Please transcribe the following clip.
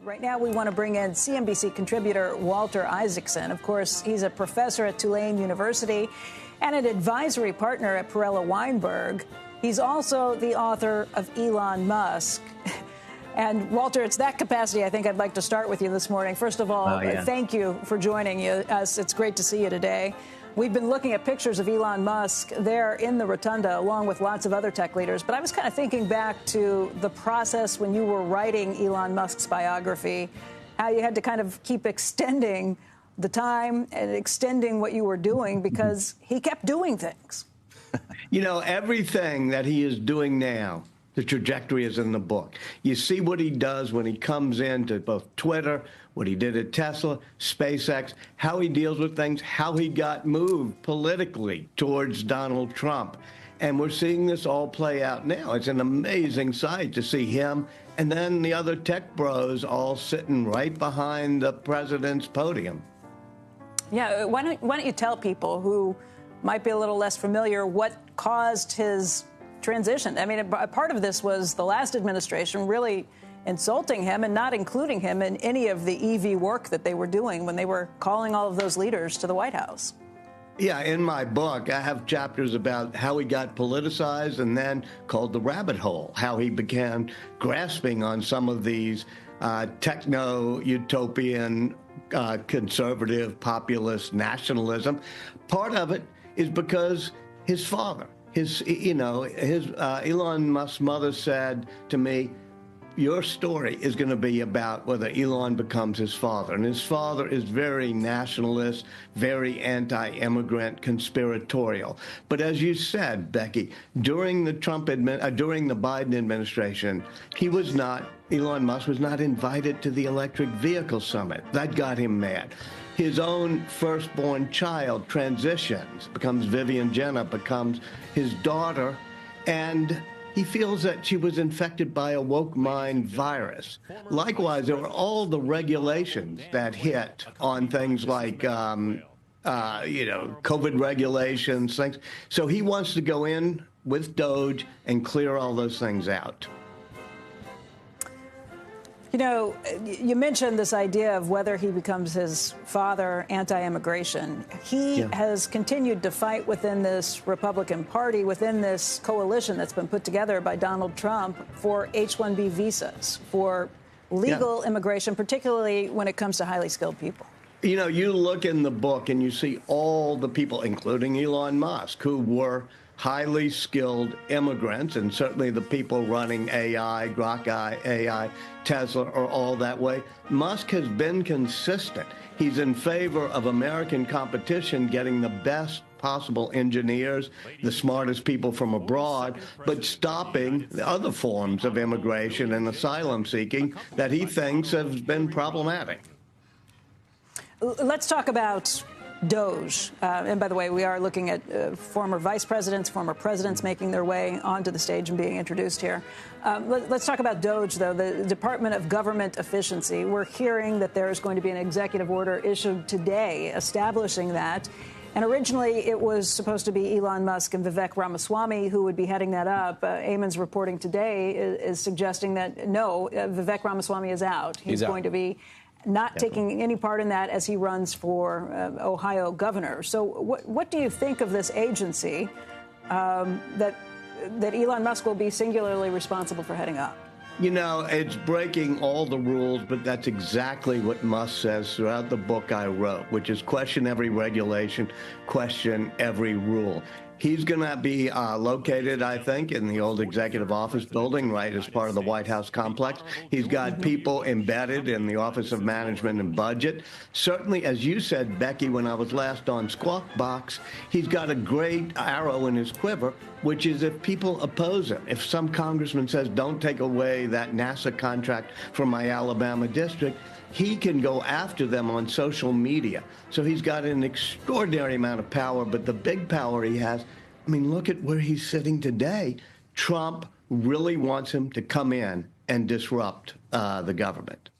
Right now, we want to bring in CNBC contributor Walter Isaacson. Of course, he's a professor at Tulane University and an advisory partner at Perella Weinberg. He's also the author of Elon Musk. And, Walter, it's that capacity I think I'd like to start with you this morning. First of all, thank you for joining us. It's great to see you today. We've been looking at pictures of Elon Musk there in the rotunda, along with lots of other tech leaders. But I was kind of thinking back to the process when you were writing Elon Musk's biography, how you had to kind of keep extending the time and extending what you were doing because he kept doing things. You know, everything that he is doing now, the trajectory is in the book. You see what he does when he comes into both Twitter, what he did at Tesla, SpaceX, how he deals with things, how he got moved politically towards Donald Trump. And we're seeing this all play out now. It's an amazing sight to see him and then the other tech bros all sitting right behind the president's podium. Yeah, why don't you tell people who might be a little less familiar what caused his transition? I mean, a part of this was the last administration really insulting him and not including him in any of the EV work that they were doing when they were calling all of those leaders to the White House. Yeah, in my book, I have chapters about how he got politicized and then called the rabbit hole, how he began grasping on some of these techno-utopian, conservative, populist nationalism. Part of it is because his father, Elon Musk's mother said to me, your story is going to be about whether Elon becomes his father. And his father is very nationalist, very anti-immigrant, conspiratorial. But as you said, Becky, during the during the Biden administration, Elon Musk was not invited to the electric vehicle summit. That got him mad. His own firstborn child transitions, becomes Vivian Jenner, becomes his daughter, and he feels that she was infected by a woke mind virus. Likewise, there were all the regulations that hit on things like, COVID regulations, things. So he wants to go in with Doge and clear all those things out. You know, you mentioned this idea of whether he becomes his father, anti-immigration. He has continued to fight within this Republican Party, within this coalition that's been put together by Donald Trump for H-1B visas, for legal immigration, particularly when it comes to highly skilled people. You know, you look in the book and you see all the people, including Elon Musk, who were highly skilled immigrants, and certainly the people running AI, Grok AI, Tesla are all that way. Musk has been consistent. He's in favor of American competition, getting the best possible engineers, the smartest people from abroad, but stopping the other forms of immigration and asylum seeking that he thinks has been problematic. Let's talk about Doge. And by the way, we are looking at former vice presidents, former presidents making their way onto the stage and being introduced here. Let's talk about Doge, though. The Department of Government Efficiency. We're hearing that there is going to be an executive order issued today establishing that. And originally, it was supposed to be Elon Musk and Vivek Ramaswamy who would be heading that up. Eamon's reporting today is suggesting that, no, Vivek Ramaswamy is out. He's going to be not taking any part in that as he runs for Ohio governor. So what do you think of this agency that Elon Musk will be singularly responsible for heading up? You know, it's breaking all the rules, but that's exactly what Musk says throughout the book I wrote, which is question every regulation, question every rule. He's going to be located, I think, in the old executive office building, right, as part of the White House complex. He's got people embedded in the Office of Management and Budget. Certainly, as you said, Becky, when I was last on Squawk Box, he's got a great arrow in his quiver, which is if people oppose him. If some congressman says, don't take away that NASA contract from my Alabama district, he can go after them on social media. So he's got an extraordinary amount of power, but the big power he has, I mean, look at where he's sitting today. Trump really wants him to come in and disrupt the government.